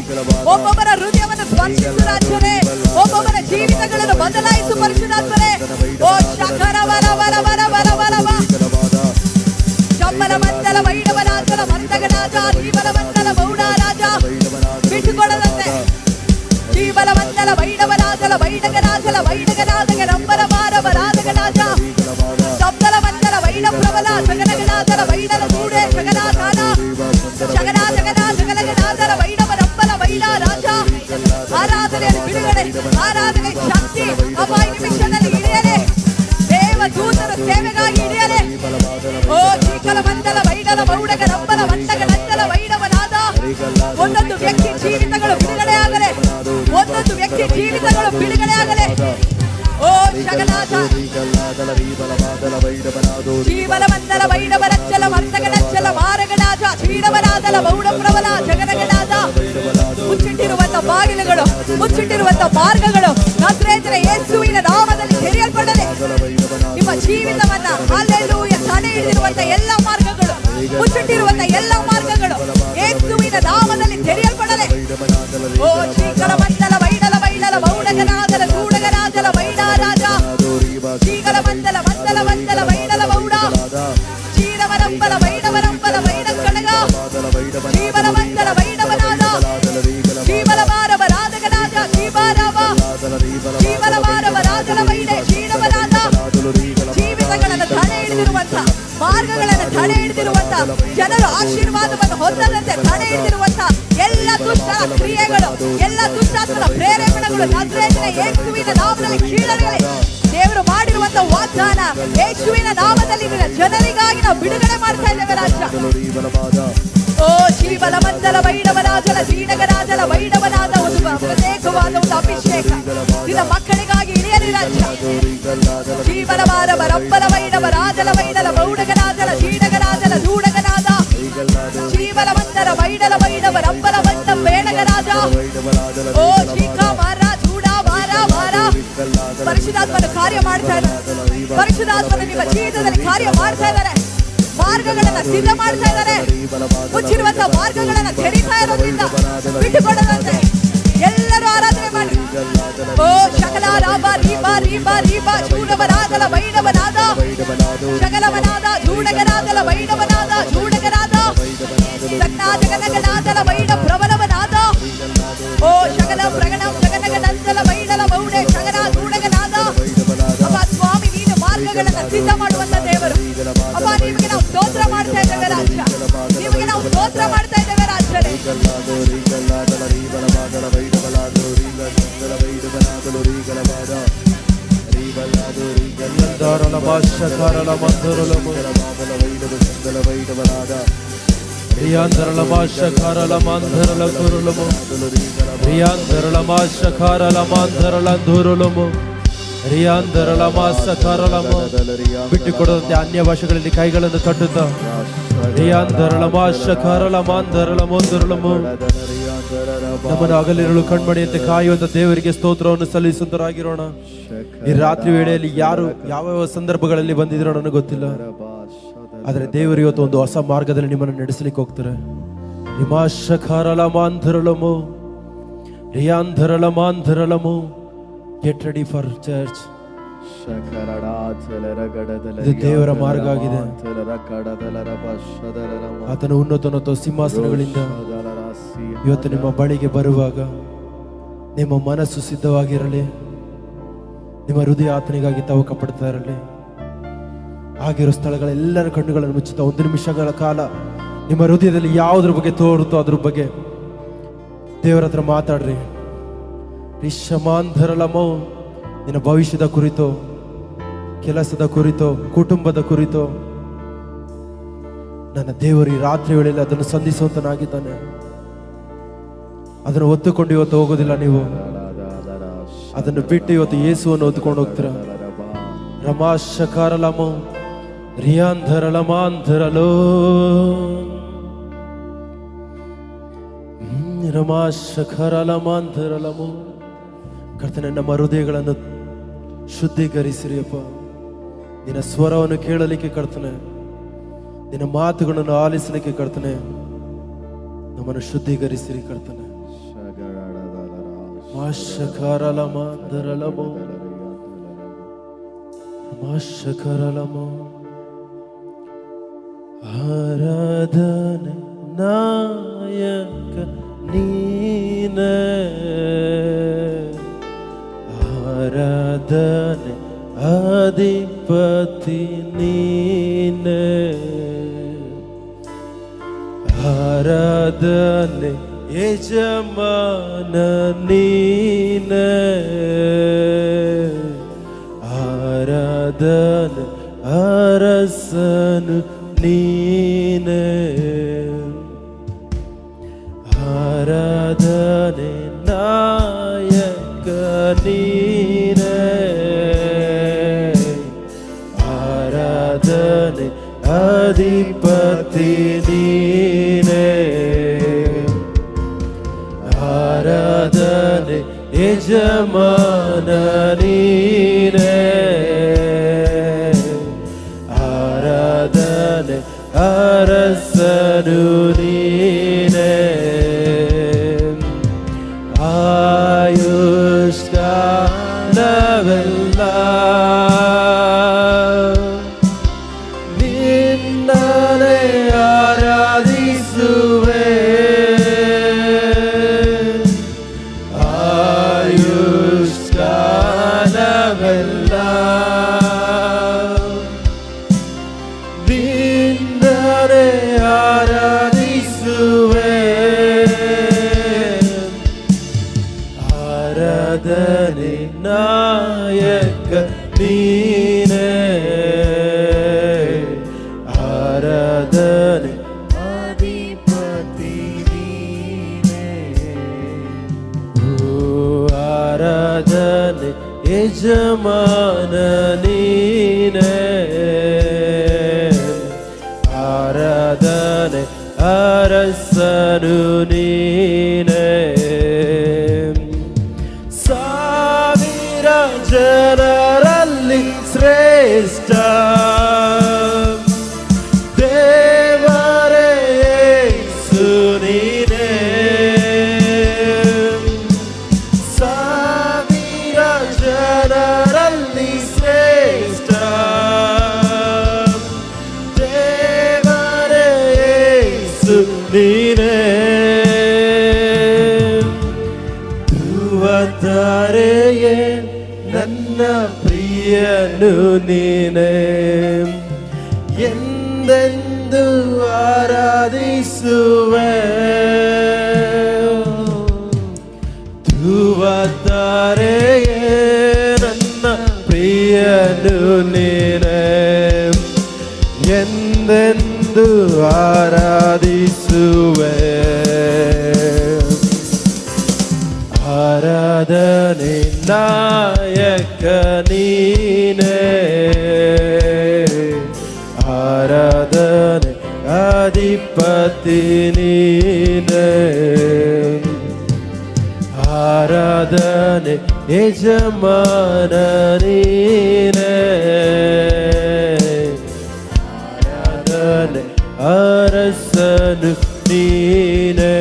ಒಬ್ಬೊಬ್ಬರ ಹೃದಯವನ್ನು ಸ್ಪರ್ಶಿಸು ರಾಜನೇ, ಒಬ್ಬೊಬ್ಬರ ಜೀವಿತಗಳನ್ನು ಬದಲಾಯಿಸು ಪರಿಶುದ್ಧಾತ್ಮನೇ. ಓ ಶಕರ ವರ ವರ ವರ ವರ ವರ ವ ಶಂಬಲ ಮಂದಲ ವೈಡವರಾಜಲ ಮಂದಗರಾಜ ಜೀವಲ ಮಂದಲ ಮೌಡ ರಾಜ ಬಿಟ್ಟುಕೊಡದಂತೆ. ಜೀವಲ ಮಂದಲ ವೈಡವರಾಜಲ ವೈಡಗರಾಜಲ ವೈಡಗರಾಜಗ ರಂಬರ ಮಾರವ ರಾಜಗರಾಜ ಶಬ್ದಲ ಮಂದಲ ವೈಡ ಪ್ರಬಲ ಜಗನಗರಾಜಲ ವೈಡಲ ದೂಡೆ ಜಗನಾಥಾನ ಜಗನಾ ಜಗನಾ ಜಗಲಗರಾಜಲ ವೈಡವ ರಂಬಲ ವೈಡ ರಾಜ. ಆರಾಧನೆಯಲ್ಲಿ ಬಿಡುಗಡೆ, ಆರಾಧನೆ ಶಕ್ತಿ ಅಪಾಯ ನಿಮಿಷದಲ್ಲಿ ಇಳಿಯಲೆ, ದೇವ ದೂತರ ಸೇವೆಗಾಗಿ ಇಳಿಯಲೆ. ಓ ಚೀಕಲ ಮಂದಲ ವೈಡಲ ಮೌಡಗ ರಂಬಲ ಮಂಡಗ ನಂದಲ ವೈಡವನಾದ. ಒಂದೊಂದು ವ್ಯಕ್ತಿ ಜೀವಿತಗಳು ಬಿಡುಗಡೆ ಆಗಲೆ, ಒಂದೊಂದು ವ್ಯಕ್ತಿ ಜೀವಿತಗಳು ಬಿಡುಗಡೆ ಆಗಲೆ. ಓ ಜಗನ್ನಾಥ ಜೀವಲ ಮಂದಲ ವೈಡವರಚ್ಚಲ ಮಂದಗಡಚ್ಚಲ ಮಾರಗಡಾಜ ಚೀಡವರಾದಲ ಮೌಡ ಪ್ರಬಲ ಜಗನಗಡಾದ. ಮುಚ್ಚಿಟ್ಟಿರುವಂತ ಬಾಗಿಲುಗಳು, ಮುಚ್ಚಿಟ್ಟಿರುವಂತ ಮಾರ್ಗಗಳು ನಜರೇತಿನ ಯೇಸುವಿನ ನಾಮದಲ್ಲಿ ತೆರೆಯಲ್ಪಡಲಿ. ನಿಮ್ಮ ಜೀವಿತವನ್ನ ಹಲ್ಲೆಲೂಯ ತಡೆ ಹಿಡಿದಿರುವಂತ ಎಲ್ಲ ಮಾರ್ಗಗಳು, ಮುಚ್ಚಿಟ್ಟಿರುವಂತ ಎಲ್ಲ ಮಾರ್ಗಗಳು ಯೇಸುವಿನ ನಾಮದಲ್ಲಿ ತೆರೆಯಲ್ಪಡಲಿ. ಓ ಶ್ರೀಕಲ ಮಂದಲ ವೈಡಲ ವೈಡಲ ಮೌಡಗನಾದಲ ಚೂಡಗರಾಜಲ ವೈಡ ರಾಜ ಶ್ರೀಕಲ ಮಂದಲ ಮಂದಲ ಮಂದಲ ವೈಡಲ ಮೌಡ ಚೀರವರಂಬಲ ವೈಡವರಂಬಲ ವೈಡ ಕಣಗ ಜೀವನ ಮಂದಲ ವೈಡವನಾದ ಜೀವನ ಮಾರವ ರಾಜಗರಾಜ ಜೀವಾರಾಮ ಜೀವನ ಮಾರವ ರಾಜಲ ವೈಡೆ ಶ್ರೀರವನಾದ. ಜೀವಿತಗಳನ್ನು ತಡೆ ಹಿಡಿದಿರುವಂತ, ಮಾರ್ಗಗಳನ್ನು ತಡೆ ಹಿಡಿದಿರುವಂತ, ಜನರು ಆಶೀರ್ವಾದವನ್ನು ಹೊಂದದಂತೆ ತಡೆ ಹಿಡಿದಿರುವಂತ ಎಲ್ಲ ದುಷ್ಟ ಕ್ರಿಯೆಗಳು, ಎಲ್ಲ ದುಷ್ಟಾತ್ಮನ ಪ್ರೇರೇಪಣೆಗಳು ನಜರೇತಿನ ಯೇಸುವಿನ ನಾಮದಲ್ಲಿ ಕೀಳರಿಯಲಿ. ದೇವರು ಮಾಡಿರುವಂತ ವಾಗ್ದಾನ ಯೇಸುವಿನ ನಾಮದಲ್ಲಿ ನಿನ್ನ ಜನರಿಗಾಗಿ ನಾವು ಬಿಡುಗಡೆ ಮಾಡ್ತಾ ಇದ್ದೇವೆ ರಾಜ. ಓ ಶ್ರೀಬಲ ಮಂದಲ ವೈಡವರಾಜಲ ಜೀಡಗರಾಜಲ ವೈಡವನಾದ ಒಂದು ಪ್ರತ್ಯೇಕವಾದ ಒಂದು ಅಭಿಷೇಕ ನಿನ್ನ ಮಕ್ಕಳಿಗಾಗಿ ಇಳಿಯಲಿ ರಾಜ. ಜೀವನ ಮಾರವ ರಂಬಲ ವೈಡವ ರಾಜಲ ವೈಡಲ ಮೌಡಗರಾಜಲ ಜೀಡಗರಾಜಲ ದೂಡಗನಾದ ಜೀವನ ಮಂದರ ವೈಡಲ ವೈಡವ ರಂಬಲ ಮಂಡ ಬೇಡಗರಾಜ. ಓ ಶ್ರೀಕಾ ಮಾರ ಚೂಡ ಮಾರ ಮಾರ ಪರಿಶುದ್ಧಾತ್ಮನ ಕಾರ್ಯ ಮಾಡ್ತಾ ಇದ್ದಾರೆ, ಪರಿಶುದ್ಧಾತ್ಮನ ನಿಮ್ಮ ಜೀವಿತದಲ್ಲಿ ಕಾರ್ಯ ಮಾಡ್ತಾ ಇದ್ದಾರೆ, ಮಾರ್ಗಗಳನ್ನ ಸಿದ್ಧ ಮಾಡ್ತಾ ಇದ್ದಾರೆ. ಮುಚ್ಚಿರುವಂತ ಮಾರ್ಗಗಳನ್ನ ತೆರೀತಾ ಇರೋದ್ರಿಂದ ಬಿಟ್ಟುಕೊಡದಂತೆ ಎಲ್ಲರೂ ಆರಾಧನೆ ಮಾಡಿ. ಓ ಶಕಲ ರಾಬ ರೀಬ ರೀಬ ರೀಬ ಚೂಡವರಾದಲ ವೈಡವನಾದ ಶಕಲವನಾದ ಚೂಡಗರಾದಲ ವೈಡವನಾದ ಚೂಡಗರಾದ ಸಣ್ಣ ಜಗನಗನಾದಲ ವೈಡ ಪ್ರಬಲವನಾದ. ಓ ಶಕಲ ಪ್ರಗಣಂ ಜಗನಗ ನಂದಲ ವೈಡಲ ಮೌಡೆ ಶಗನ ಚೂಡಗನಾದ. ಅಪ್ಪ ಸ್ವಾಮಿ ನೀನು ಮಾರ್ಗಗಳನ್ನ ಸಿದ್ಧ ಮಾಡುವಂತ ದೇವರು. ಅಪ್ಪ ನಿಮಗೆ ನಾವು ಸ್ತೋತ್ರ ಮಾಡ್ತಾ ಇದ್ದೇವೆ ರಾಜ, ನಿಮಗೆ ನಾವು ಸ್ತೋತ್ರ ಮಾಡ್ತಾ ಇದ್ದೇವೆ ರಾಜರೇ. ಬಿಟ್ಟುಕೊಡದಂತೆ ಅನ್ಯ ಭಾಷೆಗಳಲ್ಲಿ ಕೈಗಳನ್ನು ತಟ್ಟುತ್ತಾ ನಮ್ಮನ್ನು ಹಗಲಿರುಳು ಕಣ್ಮಣಿಯಂತೆ ಕಾಯುವಂತ ದೇವರಿಗೆ ಸ್ತೋತ್ರವನ್ನು ಸಲ್ಲಿಸುತ್ತರಾಗಿರೋಣ. ಈ ರಾತ್ರಿ ವೇಳೆಯಲ್ಲಿ ಯಾರು ಯಾವ ಸಂದರ್ಭಗಳಲ್ಲಿ ಬಂದಿದ್ರೋ ನನಗೆ ಗೊತ್ತಿಲ್ಲ, ಆದ್ರೆ ದೇವರು ಇವತ್ತು ಒಂದು ಹೊಸ ಮಾರ್ಗದಲ್ಲಿ ನಿಮ್ಮನ್ನು ನಡೆಸಲಿಕ್ಕೆ ಹೋಗ್ತಾರೆ. Get ready for church. ಇದು ದೇವರ ಮಾರ್ಗ ಆಗಿದೆ. ಆತನ ಉನ್ನತ ಸಿಂಹಾಸನಗಳಿಂದ ಇವತ್ತು ನಿಮ್ಮ ಬಳಿಗೆ ಬರುವಾಗ ನಿಮ್ಮ ಮನಸ್ಸು ಸಿದ್ಧವಾಗಿರಲಿ, ನಿಮ್ಮ ಹೃದಯ ಆತನಿಗಾಗಿ ತವಕ ಪಡ್ತಾ ಇರಲಿ. ಆಗಿರೋ ಸ್ಥಳಗಳೆಲ್ಲರ ಕಣ್ಣುಗಳನ್ನು ಮುಚ್ಚುತ್ತಾ 1 ನಿಮಿಷಗಳ ಕಾಲ ನಿಮ್ಮ ಹೃದಯದಲ್ಲಿ ಯಾವುದ್ರ ಬಗ್ಗೆ ತೋರುತ್ತೋ ಅದ್ರ ಬಗ್ಗೆ ದೇವರ ಹತ್ರ ಮಾತಾಡ್ರಿ. ರಿಷಮಾಂಧರಲಮೋ, ನಿನ್ನ ಭವಿಷ್ಯದ ಕುರಿತು, ಕೆಲಸದ ಕುರಿತು, ಕುಟುಂಬದ ಕುರಿತು ನನ್ನ ದೇವರು ಈ ರಾತ್ರಿ ವೇಳೆಯಲ್ಲಿ ಅದನ್ನು ಸಂಧಿಸುವಂತನಾಗಿದ್ದಾನೆ. ಅದನ್ನು ಹೊತ್ತುಕೊಂಡು ಇವತ್ತು ಹೋಗೋದಿಲ್ಲ. ನೀವು ಅದನ್ನು ಬಿಟ್ಟು ಇವತ್ತು ಯೇಸುವನ್ನು ಹೊತ್ತುಕೊಂಡು ಹೋಗ್ತೀರಾ. ರಮಾಶಕಾರಲಮೋ ರಿಯಾಂಧರಲಮಾಂಧರಲೋ ರಮಾಶಕರಲಮಾಂಧರಲಮೋ. ಕರ್ತನೆ, ನಮ್ಮ ಹೃದಯಗಳನ್ನು ಶುದ್ಧೀಕರಿಸಿರಿಯಪ್ಪ. ನಿನ್ನ ಸ್ವರವನ್ನು ಕೇಳಲಿಕ್ಕೆ ಕರ್ತನೆ, ನಿನ್ನ ಮಾತುಗಳನ್ನು ಆಲಿಸಲಿಕ್ಕೆ ಕರ್ತನೆ, ನಮ್ಮನ್ನು ಶುದ್ಧೀಕರಿಸಿರಿ ಕರ್ತನೆ. ಮಾಶಕರಲಮಾಂಧರಲಮೋ ಮಾಶಕರಲಮೋ. ಆರಾಧನೆ ನಾಯಕ ನೀನೇ, ಆರಾಧನೆ ಅಧಿಪತಿ ನೀನೇ, ಆರಾಧನೆ ಯಜಮಾನ ನೀನೇ, ಆರಾಧನೆ ಅರಸನು ನೀನೇ, ಆರಾಧನೆ ನಾಯಕ ನೀನೇ, ಆರಾಧನೆ ಅಧಿಪತಿ ನೀನೇ, ಆರಾಧನೆ ಯಜಮಾನ ನೀನೇ, ಆರಾಧನೆ ಅರಸನು ನೀನೇ, ಆಯುಷ್ಕಾಲವೆಲ್ಲ ನಿನ್ನನ್ನೇ ಆರಾಧಿಸುವೆ, ಆಯುಷ್ಕಾಲವೆಲ್ಲ ನಿನ್ನನ್ನೇ ಆರಾಧಿಸುವೆ, ಆರಾಧನೆ ನಾಯಕ ನೀನೇ, ಆರಾಧನೆ ಅಧಿಪತಿ ನೀನೇ, ಓ ಆರಾಧನೆ ಯಜಮಾನ ನೀನೇ, ಆರಾಧನೆ ಅರಸನು ನೀನೇ, ಸಾವಿರ ಜನರಲ್ಲಿ ಶ್ರೇಷ್ಠ ದೇವರೇ ಯೇಸು ನೀನೇ, ಸಾವಿರ ಜನರಲ್ಲಿ ಶ್ರೇಷ್ಠ ದೇವರೇ ಯೇಸು ನೀನೇ, ಧ್ರುವತಾರೆಯೇ ನನ್ನ ಪ್ರಿಯನು ನೀನೇ, ಎಂದೆಂದು ಆರಾಧಿಸುವೆ, ಧ್ರುವತಾರೆಯೇ ನನ್ನ ಪ್ರಿಯನು ನೀನೇ, ಎಂದೆಂದು ಆರಾಧಿಸುವೆ, ಆರಾಧನೆ ನಾಯಕ ನೀನೇ, ಆರಾಧನೆ ಅಧಿಪತಿ ನೀನೇ, ಆರಾಧನೆ ಯಜಮಾನ ನೀನೇ, ಆರಾಧನೆ ಅರಸನು ನೀನೇ,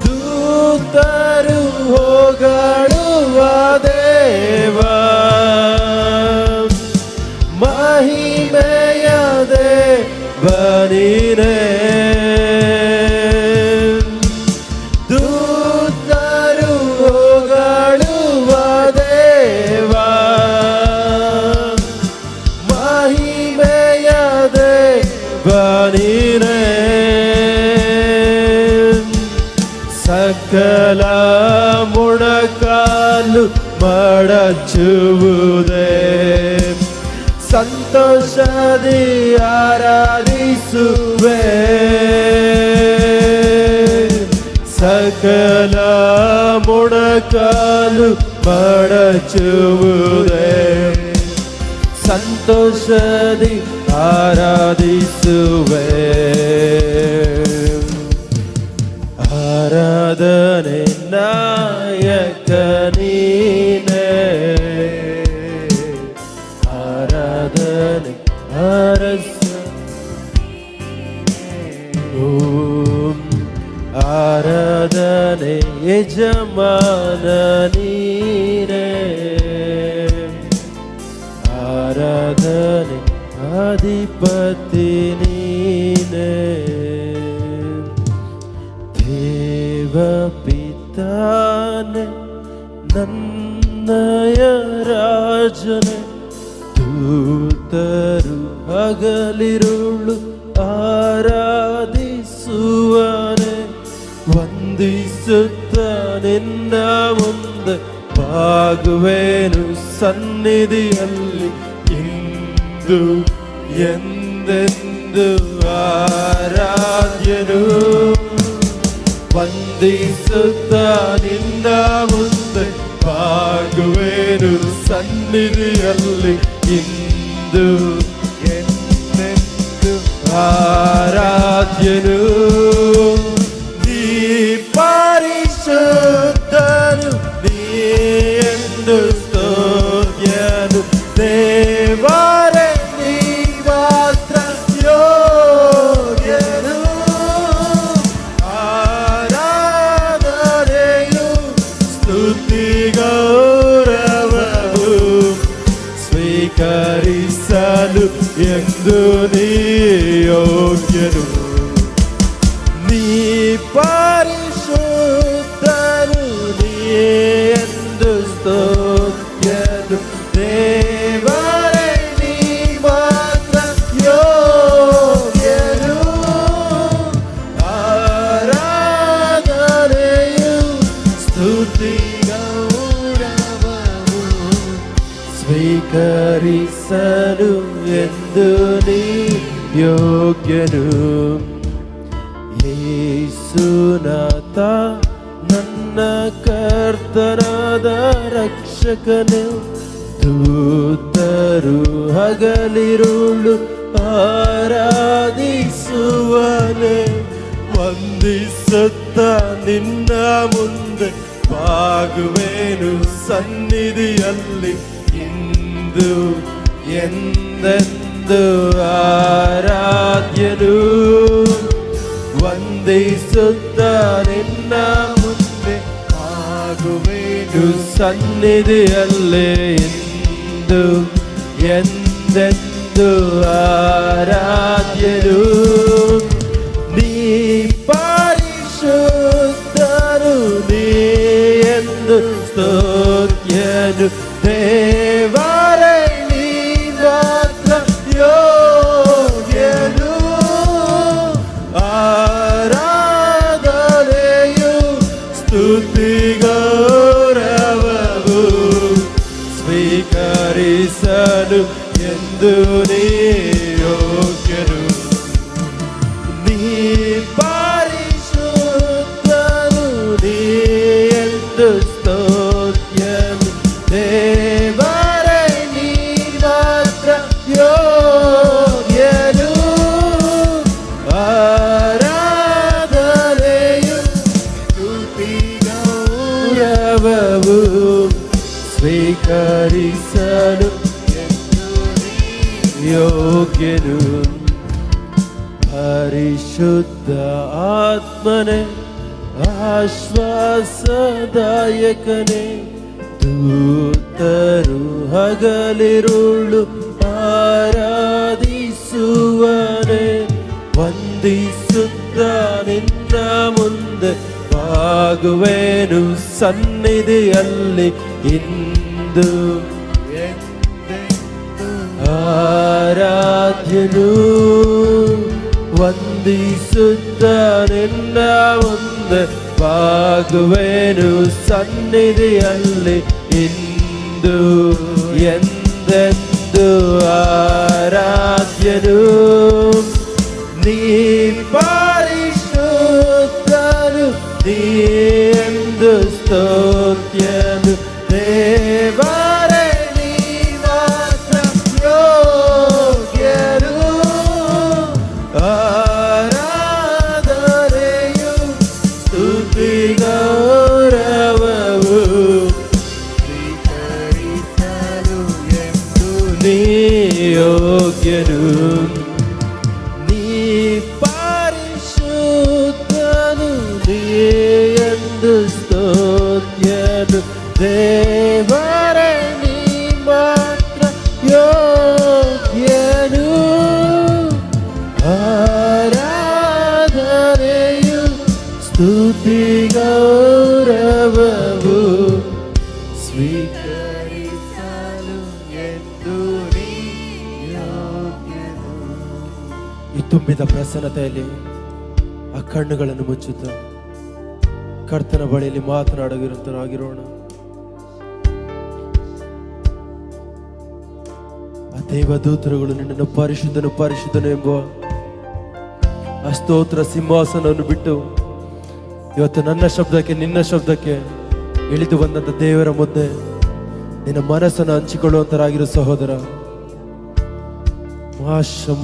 ದೂತರು ಹೊಗಳುವ ದೇವ, ಮಹಿಮೆಯ ದೇವ ನೀನೇ, ದೂತರು ಹೊಗಳುವ ದೇವ, ಮಹಿಮೆಯ ದೇವ ನೀನೇ, ಸಕಲ ಮೊಣಕಾಲು ಮಡಚುವುದೇ ಸಂತೋಷದಿ ಆರಾಧಿಸುವೆ ಸಕಲ ಮೊಣಕಾಲು ಮಡಚುವುದೇ ಸಂತೋಷದಿ ಆರಾಧಿಸುವೆ ಆರಾಧನೆ ನಾಯಕ ನೀನೇ ಆರಾಧನೆ ಅರಸ ಆರಾಧನೆ ಯಜಮಾನ ನೀನೇ ಆರಾಧನೆ ಅಧಿಪತಿ ನೀನೇ ದೇವ ಪಿತಾನೆ ನನ್ನಯ ರಾಜನೆ ದೂತರು ಹಗಲಿರುಳು ಆರಾಧಿಸುವನೆ ವಂದಿಸುತ್ತ ನಿನ್ನ ಮುಂದೆ ಬಾಗುವೆನು ಸನ್ನಿಧಿಯಲ್ಲಿ ಇಂದು ಎಂದೆಂದು ಆರಾಧ್ಯನು ವಂದಿಸುತ್ತ ನಿನ್ನ ಮುಂದೆ ಬಾಗುವೆನು ಸನ್ನಿಧಿಯಲ್ಲಿ ಇಂದು ಎಂದೆಂದು ಆರಾಧ್ಯನು ನೀ ಪರಿಶುದ್ಧನು ನೀ ಎಂದು ಸ್ತೋತ್ರನು ದೇವರೇ ನೀ ಮಾತ್ರ ಯೋಗ್ಯನು ಆರಾಧನೆಯು ಸ್ತುತಿ ಗೌರವವು ಸ್ವೀಕರಿಸಲು ಎಂದು ನೀ ಯೋಗ್ಯನು ನೀ ಪರಿಶುದ್ಧನು ನೀ ಎಂದು ಸ್ತೋತ್ರನು ದೇವರೇ ನೀ ಮಾತ್ರ ಯೋಗ್ಯನು ಆರಾಧನೆಯು ಸ್ತುತಿ ಗೌರವವು ಸ್ವೀಕರಿಸಲು ಎಂದು ನೀ ಯೋಗ್ಯನು ಯೇಸುನಾಥ ನನ್ನ ಕರ್ತನಾದ ರಕ್ಷಕನೇ ದೂತರು ಹಗಲಿರುಳು ಆರಾಧಿಸುವನೆ ವಂದಿಸುತ್ತ ನಿನ್ನ ಮುಂದೆ ಬಾಗುವೆನು ಸನ್ನಿಧಿಯಲ್ಲಿ ಇಂದು ಎಂದೆಂದು ಆರಾಧ್ಯನು ವಂದಿಸುತ್ತ ನಿನ್ನ ಮುಂದೆ ಆಗುವೆನು ಸನ್ನಿಧಿಯಲ್ಲೇ ಇಂದು ಎಂದೆಂದು ಆರಾಧ್ಯನು ನೀ ಪರಿಶುದ್ಧನು ನೀ ಎಂದು ಸ್ತೋತ್ರನು ದೇವರೇ ನೀ ಮಾತ್ರ ಯೋಗ್ಯನು ಆರಾಧನೆಯು ಸ್ತುತಿ ಗೌರವವು ಸ್ವೀಕರಿಸಲು ಎಂದು ನೀ ಯೋಗ್ಯನು ನೀ ಪರಿಶುದ್ಧನು ನೀ ಎಂದು ಸ್ತೋತ್ರನು ದೇವರೇ ನೀ ಮಾತ್ರ ಯೋಗ್ಯನು ಆರಾಧನೆಯು ಸ್ತುತಿ ಗೌರವವು ಸ್ವೀಕರಿಸಲು ಎಂದು ನೀ ಯೋಗ್ಯನು ಪರಿಶುದ್ಧ ಆತ್ಮನೆ ಆಶ್ವಾಸದಾಯಕನೇ ದೂತರು ಹಗಲಿರುಳು ಆರಾಧಿಸುವನೆ ವಂದಿಸುತ್ತ ನಿನ್ನ ಮುಂದೆ ಬಾಗುವೆನು ಸನ್ನಿಧಿಯಲ್ಲಿ ಇಂದು ಆರಾಧ್ಯನು ವಂದಿಸುತ್ತ ನಿನ್ನ ಮುಂದೆ ಬಾಗುವೆನು ಸನ್ನಿಧಿಯಲ್ಲಿ ಇಂದು ಎಂದೆಂದು ಆರಾಧ್ಯನು. ನೀ ಪರಿಶುದ್ಧನು, ನೀ ಎಂದು ಸ್ತೋತ್ಯನು. ದೇವರೇ ನೀ ಮಾತ್ರ ಯೋಗ್ಯನು. ಆರಾಧನೆಯು ಸ್ತುತಿ ಗೌರವವು ಸ್ವೀಕರಿಸಲು ಎಂದು ನೀ ಯೋಗ್ಯನು. ನೀ ಪರಿಶುದ್ಧನು, ನೀ ಎಂದು ಸ್ತೋತ್ಯನು. ದೇವರೇ ನೀ ಮಾತ್ರ ಯೋಗ್ಯನು. ಆರಾಧನೆಯು ಸ್ತುತಿ ಗೌರವವು ಸ್ವೀಕರಿಸಲು ಎಂದು ನೀ ಯೋಗ್ಯನು. ಈ ತುಂಬಿದ ಪ್ರಸನ್ನತೆಯಲ್ಲಿ ಆ ಕಣ್ಣುಗಳನ್ನು ಮುಚ್ಚುತ್ತ ಕರ್ತನ ಬಳಿಯಲ್ಲಿ ಮಾತನಾಡಗಿರುತ್ತರಾಗಿರೋಣ. ಆ ದೇವದೂತರುಗಳು ನಿನ್ನನ್ನು ಪರಿಶುದ್ಧನು ಪರಿಶುದ್ಧನು ಎಂಬುವ ಆ ಸ್ತೋತ್ರ ಸಿಂಹಾಸನವನ್ನು ಬಿಟ್ಟು ಇವತ್ತು ನನ್ನ ಶಬ್ದಕ್ಕೆ ನಿನ್ನ ಶಬ್ದಕ್ಕೆ ಇಳಿದು ಬಂದಂತ ದೇವರ ಮುದ್ದೆ ನಿನ್ನ ಮನಸ್ಸನ್ನು ಹಂಚಿಕೊಳ್ಳುವಂತರಾಗಿರೋ ಸಹೋದರ.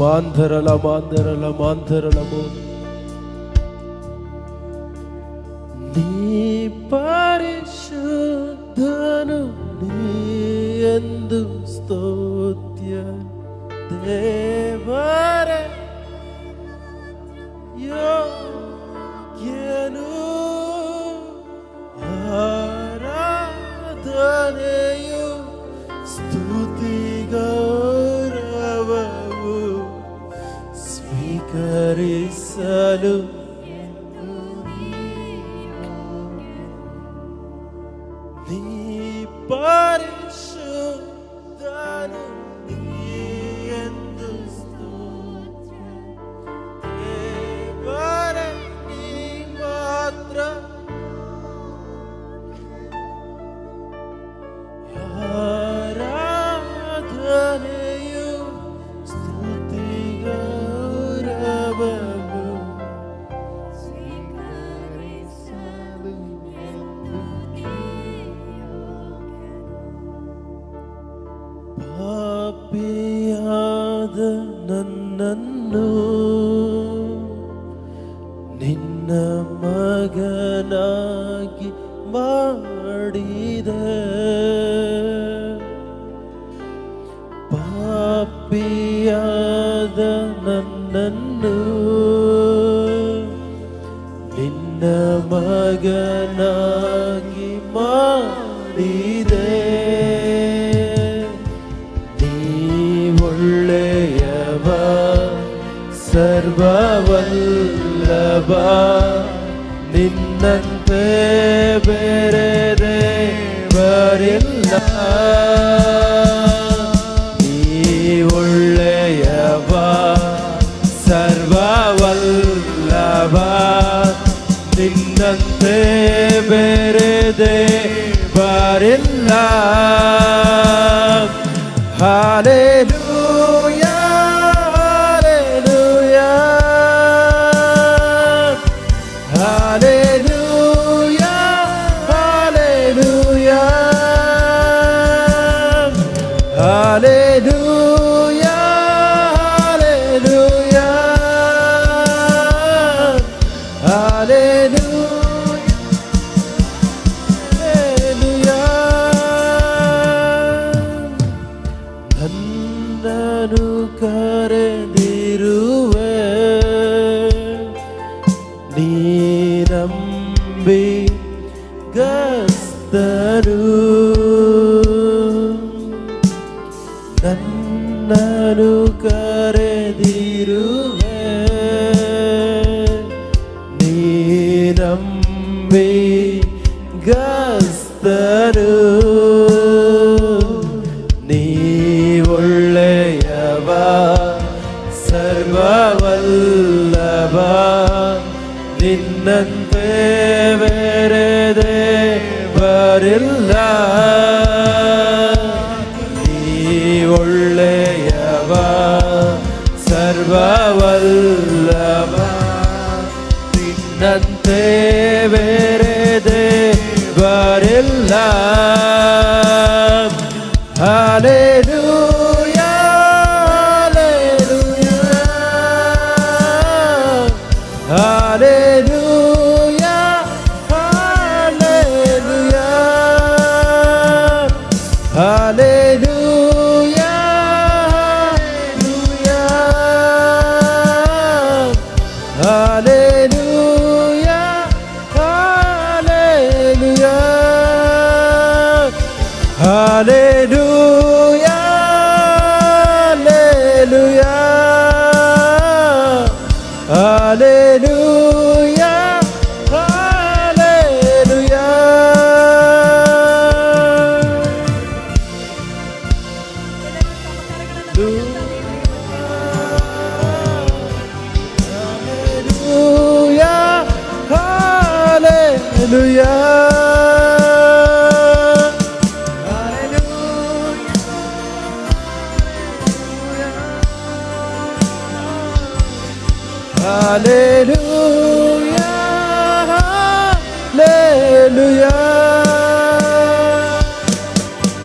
ಮಾಂಧರಲ ಮಾಂಧರಲ ಮಾಂಧರಲ ನೀ ಪರಿಶುದ್ಧನು, ನೀ ಎಂದು ಸ್ತೋತ್ಯ. ದೇವರೇ ಯೋಗ್ಯನು. ಆರಾಧನೆಯು ಸ್ತುತಿ ಗೌರವವು ಸ್ವೀಕರಿಸಲು ನೀ ಪರಿಶುದ್ಧನು, ನೀ ಎಂದು ಸ್ತೋತ್ರ. ದೇವರೇ ನೀ ಮಾತ್ರ ಆರಾಧನೆಯು ಸ್ತುತಿ ಗೌರವವು ಸ್ವೀಕರಿಸಲು ಎಂದು ಪಾಪಿಯಾದ ನನ್ನನ್ನು ನಿನ್ನ ಮಗನಾಗಿ ಮಾಡಿದೆ. ಪಾಪಿಯಾದ ನನ್ನನ್ನು ನಿನ್ನ ಮಗನಾಗಿ ಮಾಡಿದೆ. ನೀ ಒಳ್ಳೆಯವ ಸರ್ವವಲ್ಲಭ, ನಿನ್ನಂತೆ ಬೇರೆ ದೇವರಿಲ್ಲ. ನೀ ಒಳ್ಳೆಯವ ಸರ್ವವಲ್ಲಭ, ನಿನ್ನಂತೆ ಬೇರೆ ದೇವರಿಲ್ಲ. Hallelujah hallelujah hallelujah hallelujah hallelujah hallelujah. ನನ್ನನ್ನು ಕರೆದಿರುವೆ, ನೀನಂಬಿ ಗಸ್ತರು. ನನ್ನನ್ನು ಕರೆದಿರುವೆ, ನೀನಂಬಿ ಗಸ್ತರು. ನೀ ಒಳ್ಳೆಯವ ಸರ್ವವಲ್ಲಭ, ನಿನ್ನ ನಿನ್ನಂತೆ ಬೇರೆ ದೇವರಿಲ್ಲ, ನೀ ಒಳ್ಳೆಯವ ಸರ್ವವಲ್ಲವ, ನಿನ್ನಂತೆ ಬೇರೆ ದೇವರಿಲ್ಲ. Hallelujah, hallelujah, hallelujah, hallelujah, hallelujah, hallelujah, hallelujah, hallelujah, hallelujah, hallelujah, hallelujah,